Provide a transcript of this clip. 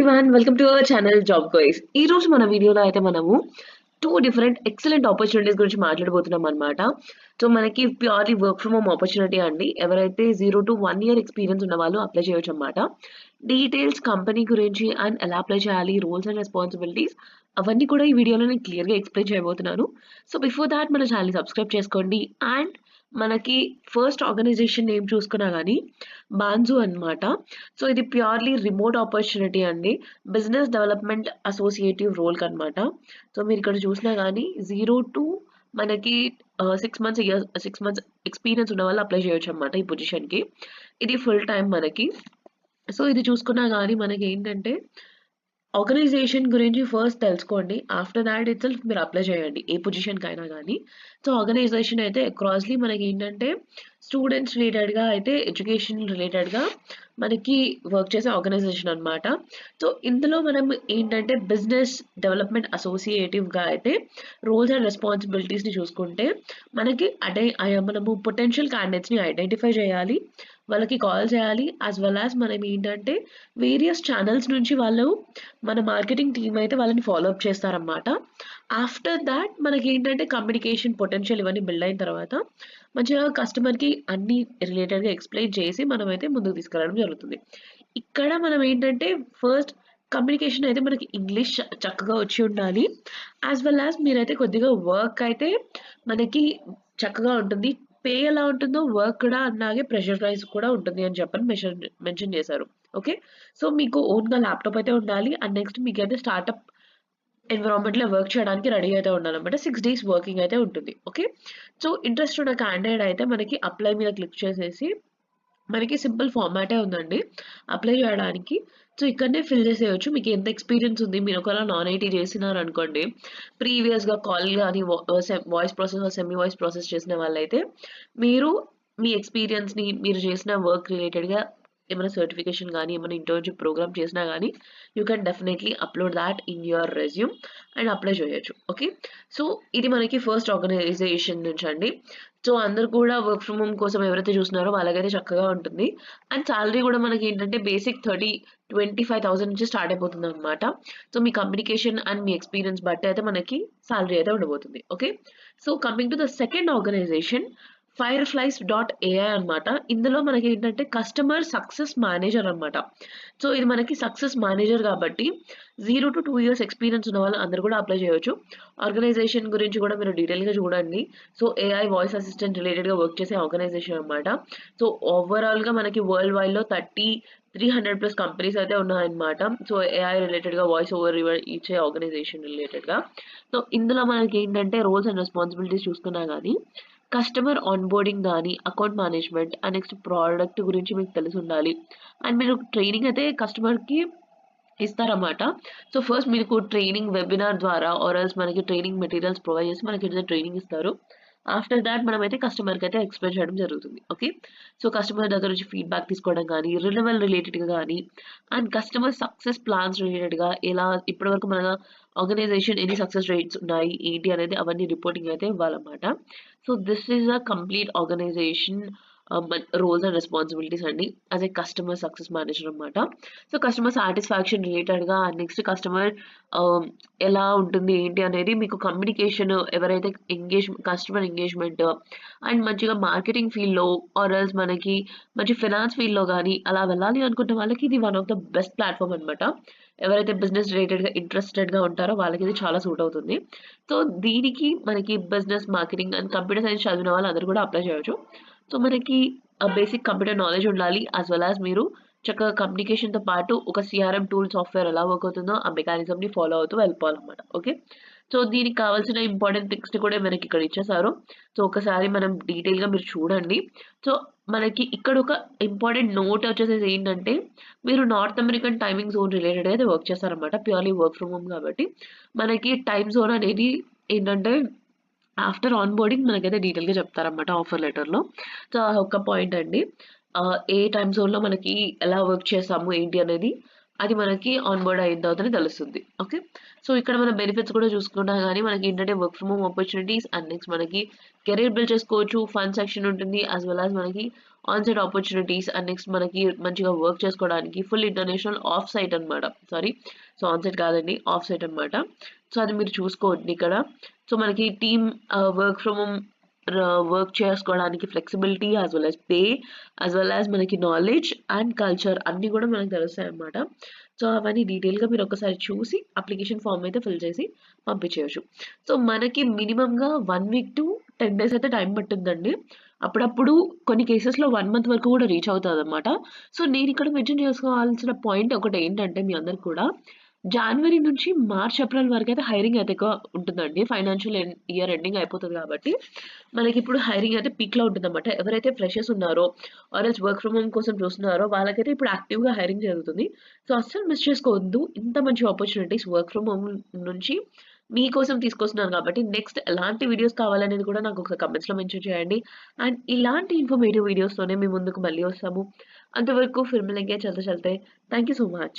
Everyone, welcome to our channel job guys. ఈ రోజు మన వీడియోలో అయితే మనము టూ డిఫరెంట్ ఎక్సలెంట్ ఆపర్చునిటీస్ గురించి మాట్లాడబోతున్నాం అనమాట. సో మనకి purely work from home opportunity అండి. ఎవరైతే 0 to 1 year ఎక్స్పీరియన్స్ ఉన్న వాళ్ళు అప్లై చేయొచ్చు అనమాట. డీటెయిల్స్ కంపెనీ గురించి అండ్ ఎలా అప్లై చేయాలి, రూల్స్ అండ్ రెస్పాన్సిబిలిటీస్ అవన్నీ కూడా ఈ వీడియోలో నేను క్లియర్గా ఎక్స్ప్లెయిన్ చేయబోతున్నాను. సో బిఫోర్ దాట్ మన ఛానల్ని సబ్స్క్రైబ్ చేసుకోండి. అండ్ మనకి ఫస్ట్ ఆర్గనైజేషన్ నేమ్ చూసుకున్నా కానీ బాన్జు అన్నమాట. సో ఇది ప్యూర్లీ రిమోట్ ఆపర్చునిటీ అండి. బిజినెస్ డెవలప్మెంట్ అసోసియేటివ్ రోల్ కనమాట. సో మీరు ఇక్కడ చూసినా కానీ 0 to మనకి 6 months ఎక్స్పీరియన్స్ ఉన్న వాళ్ళు అప్లై చేయొచ్చు అనమాట ఈ పొజిషన్కి. ఇది ఫుల్ టైం మనకి. సో ఇది చూసుకున్నా కానీ మనకి ఏంటంటే ఆర్గనైజేషన్ గురించి ఫస్ట్ తెలుసుకోండి. ఆఫ్టర్ దాట్ ఇట్ సెల్ఫ్ మీరు అప్లై చేయండి ఏ పొజిషన్కి అయినా కానీ. సో ఆర్గనైజేషన్ అయితే అక్రాస్లీ మనకి ఏంటంటే స్టూడెంట్స్ రిలేటెడ్గా అయితే ఎడ్యుకేషన్ రిలేటెడ్గా మనకి వర్క్ చేసే ఆర్గనైజేషన్ అనమాట. సో ఇందులో మనం ఏంటంటే బిజినెస్ డెవలప్మెంట్ అసోసియేటివ్గా అయితే రోల్స్ అండ్ రెస్పాన్సిబిలిటీస్ని చూసుకుంటే మనకి మనము పొటెన్షియల్ క్యాండిడేట్స్ని ఐడెంటిఫై చేయాలి, వాళ్ళకి కాల్ చేయాలి. యాజ్ వెల్ యాజ్ మనం ఏంటంటే వేరియస్ ఛానల్స్ నుంచి వాళ్ళు మన మార్కెటింగ్ టీమ్ అయితే వాళ్ళని ఫాలో అప్ చేస్తారన్నమాట. ఆఫ్టర్ దాట్ మనకి ఏంటంటే కమ్యూనికేషన్ పొటెన్షియల్ ఇవన్నీ బిల్డ్ అయిన తర్వాత మంచిగా కస్టమర్కి అన్ని రిలేటెడ్గా ఎక్స్ప్లెయిన్ చేసి మనం అయితే ముందుకు తీసుకెళ్ళడం జరుగుతుంది. ఇక్కడ మనం ఏంటంటే ఫస్ట్ కమ్యూనికేషన్ అయితే మనకి ఇంగ్లీష్ చక్కగా వచ్చి ఉండాలి. యాజ్ వెల్ యాజ్ మీరైతే కొద్దిగా వర్క్ అయితే మనకి చక్కగా ఉంటుంది. పే ఎలా ఉంటుందో వర్క్ కూడా అలాగే ప్రెషర్ ప్రైస్ కూడా ఉంటుంది అని చెప్పని మెన్షన్ చేశారు. ఓకే, సో మీకు ఓన్గా ల్యాప్టాప్ అయితే ఉండాలి. అండ్ నెక్స్ట్ మీకు అయితే స్టార్ట్అప్ ఎన్విరాన్మెంట్లో వర్క్ చేయడానికి రెడీ అయితే ఉండాలన్నమాట. 6 days వర్కింగ్ అయితే ఉంటుంది. ఓకే, సో ఇంట్రెస్ట్ ఉన్న క్యాండిడేట్ అయితే మనకి అప్లై మీద క్లిక్ చేసేసి మనకి సింపుల్ ఫార్మాటే ఉందండి అప్లై చేయడానికి. సో ఇక్కడనే ఫిల్ చేసేయచ్చు. మీకు ఎంత ఎక్స్పీరియన్స్ ఉంది, మీరు ఒకవేళ నాన్ ఐటీ చేసినారు అనుకోండి, ప్రీవియస్గా కాల్ కానీ voice process semi voice process చేసిన వాళ్ళైతే మీరు మీ ఎక్స్పీరియన్స్ని మీరు చేసిన వర్క్ రిలేటెడ్గా ఏమైనా సర్టిఫికేషన్ కానీ ఏమైనా ఇంటర్న్షిప్ ప్రోగ్రామ్ చేసినా కానీ you can definitely upload that in your resume and apply చేయొచ్చు. ఓకే, సో ఇది మనకి ఫస్ట్ ఆర్గనైజేషన్ నుంచి అండి. సో అందరు కూడా వర్క్ ఫ్రమ్ హోమ్ కోసం ఎవరైతే చూస్తున్నారో వాళ్ళకైతే చక్కగా ఉంటుంది. అండ్ సాలరీ కూడా మనకి ఏంటంటే బేసిక్ 25,000 నుంచి స్టార్ట్ అయిపోతుంది అనమాట. సో మీ కమ్యూనికేషన్ అండ్ మీ ఎక్స్పీరియన్స్ బట్టి అయితే మనకి సాలరీ అయితే ఉండబోతుంది. Okay, so coming to the second organization fireflies.ai అనమాట. ఇందులో మనకి ఏంటంటే కస్టమర్ సక్సెస్ మేనేజర్ అనమాట. సో ఇది మనకి సక్సెస్ మేనేజర్ కాబట్టి 0 to 2 years ఎక్స్పీరియన్స్ ఉన్న వాళ్ళు అందరు కూడా అప్లై చేయొచ్చు. ఆర్గనైజేషన్ గురించి కూడా మీరు డీటెయిల్గా చూడండి. సో ఏఐ వాయిస్ అసిస్టెంట్ రిలేటెడ్గా వర్క్ చేసే ఆర్గనైజేషన్ అనమాట. సో ఓవరాల్గా మనకి వరల్డ్ వైడ్లో 300+ కంపెనీస్ అయితే ఉన్నాయన్నమాట. సో ఏఐ రిలేటెడ్గా వాయిస్ ఓవర్ ఇచ్చే ఆర్గనైజేషన్ రిలేటెడ్గా. సో ఇందులో మనకి ఏంటంటే రోల్స్ అండ్ రెస్పాన్సిబిలిటీస్ చూసుకున్నా కానీ కస్టమర్ ఆన్బోర్డింగ్ కానీ account management and next product గురించి మీకు తెలిసి ఉండాలి. అండ్ మీరు ట్రైనింగ్ అయితే కస్టమర్కి ఇస్తారన్నమాట. సో ఫస్ట్ మీకు ట్రైనింగ్ వెబినార్ ద్వారా ఆర్ఎల్స్ మనకి ట్రైనింగ్ మెటీరియల్స్ ప్రొవైడ్ చేసి మనకి ట్రైనింగ్ ఇస్తారు. ఆఫ్టర్ దాట్ మనమైతే కస్టమర్కి అయితే ఎక్స్ప్లెయిన్ చేయడం జరుగుతుంది. ఓకే, సో కస్టమర్ దగ్గర నుంచి ఫీడ్బ్యాక్ తీసుకోవడం కానీ రిలవెల్ రిలేటెడ్గా కానీ అండ్ కస్టమర్ సక్సెస్ ప్లాన్స్ రిలేటెడ్గా ఎలా ఇప్పటివరకు మన ఆర్గనైజేషన్ ఎన్ని సక్సెస్ రేట్స్ ఉన్నాయి ఏంటి అనేది అవన్నీ రిపోర్టింగ్ అయితే ఇవ్వాలన్నమాట. So this is a complete organization roles and responsibilities అండి as a customer success manager అనమాట. సో కస్టమర్ సాటిస్ఫాక్షన్ రిలేటెడ్గా నెక్స్ట్ కస్టమర్ ఎలా ఉంటుంది ఏంటి అనేది మీకు కమ్యూనికేషన్ ఎవరైతే కస్టమర్ ఎంగేజ్మెంట్ అండ్ మంచిగా మార్కెటింగ్ ఫీల్డ్లో ఆర్ఎల్స్ మనకి మంచి ఫినాన్స్ ఫీల్డ్లో కానీ అలా వెళ్ళాలి అనుకున్న వాళ్ళకి ఇది one of the best platform అనమాట. ఎవరైతే బిజినెస్ రిలేటెడ్గా ఇంట్రెస్టెడ్గా ఉంటారో వాళ్ళకి ఇది చాలా సూట్ అవుతుంది. సో దీనికి మనకి business marketing and computer science చదివిన వాళ్ళు అందరూ కూడా అప్లై చేయొచ్చు. సో మనకి బేసిక్ కంప్యూటర్ నాలెడ్జ్ ఉండాలి. యాజ్ వెల్ యాజ్ మీరు చక్కగా కమ్యూనికేషన్తో పాటు ఒక సిఆర్ఎం టూల్ సాఫ్ట్వేర్ ఎలా వర్క్ అవుతుందో ఆ మెకానిజంని ఫాలో అవుతూ వెళ్ళిపోవాలన్నమాట. ఓకే, సో దీనికి కావాల్సిన ఇంపార్టెంట్ థింగ్స్ కూడా మనకి ఇక్కడ ఇచ్చేసారు. సో ఒకసారి మనం డీటెయిల్గా మీరు చూడండి. సో మనకి ఇక్కడ ఒక ఇంపార్టెంట్ నోట్ వచ్చేసేసి ఏంటంటే మీరు north American timing zone related అయితే వర్క్ చేస్తారనమాట. ప్యూర్లీ వర్క్ ఫ్రమ్ హోమ్ కాబట్టి మనకి టైమ్ జోన్ అనేది ఏంటంటే ఆఫ్టర్ ఆన్ బోర్డింగ్ మనకైతే డీటెయిల్గా చెప్తారన్నమాట ఆఫర్ లెటర్లో. సో ఒక పాయింట్ అండి, ఏ టైమ్ జోన్లో మనకి ఎలా వర్క్ చేస్తాము ఏంటి అనేది అది మనకి ఆన్ బోర్డ్ అయిన తర్వాతనే తెలుస్తుంది. ఓకే. సో, ఇక్కడ మన బెనిఫిట్స్ కూడా చూసుకున్నా గానీ మనకేంటంటే work from home opportunities and next మనకి కెరీర్ బిల్డ్ చేసుకోవచ్చు. ఫన్ సెక్షన్ ఉంటుంది. యాస్ వెల్ యాస్ మనకి on site opportunities and next మనకి మంచిగా వర్క్ చేసుకోవడానికి ఫుల్ ఇంటర్నేషనల్ ఆఫ్ సైట్ అనమాట. సారీ. సో, ఆన్ సైట్ కాదండి. ఆఫ్ సైట్ అనమాట. సో, అది మీరు చూసుకోండి ఇక్కడ. సో, మనకి team work from home work చేసుకోవడానికి flexibility as well as pay as well as మనకి నాలెడ్జ్ అండ్ కల్చర్ అన్నీ కూడా మనకు తెలుస్తాయన్నమాట. సో, అవన్నీ డీటెయిల్‌గా మీరు ఒకసారి చూసి అప్లికేషన్ ఫార్మ్ అయితే ఫిల్ చేసి పంపించేయొచ్చు. సో, మనకి మినిమమ్‌గా 1 వీక్ టు 10 డేస్ అయితే టైం పట్టిందండి. అప్పుడప్పుడు కొన్ని కేసెస్‌లో 1 మంత్ వరకు కూడా రీచ్ అవుతదన్నమాట. సో, నేనిక్కడ మెన్షన్ చేసుకోవాల్సిన పాయింట్ ఒకటేంటంటే మీ అందరికి కూడా జాన్వరి నుంచి మార్చ్, ఏప్రిల్ వరకైతే హైరింగ్ అయితే ఎక్కువ ఉంటుందండి. ఫైనాన్షియల్ ఇయర్ ఎండింగ్ అయిపోతది కాబట్టి మనకిప్పుడు హైరింగ్ అయితే పీక్‌లో ఉంటుందన్నమాట. ఎవరైతే ఫ్రెషర్స్ ఉన్నారో or else work from home కోసం చూస్తున్నారో వాళ్ళకైతే ఇప్పుడు యాక్టివ్‌గా హైరింగ్ జరుగుతుంది. సో, అస్సలు మిస్ చేసుకోవద్దు. ఇంత మంచి ఆపర్చునిటీస్ వర్క్ ఫ్రమ్ హోమ్ నుంచి మీకోసం తీసుకొస్తున్నాను కాబట్టి నెక్స్ట్ ఎలాంటి వీడియోస్ కావాలనేది కూడా నాకు ఒకసారి కామెంట్స్‌లో మెన్షన్ చేయండి. అండ్ ఇలాంటి ఇన్ఫర్మేటివ్ వీడియోస్‌తోనే మీ ముందుకు మళ్ళీ వస్తాము. అంతవరకు ఫిర్ మిలేంగే చల్తే చల్తే. Thank you so much.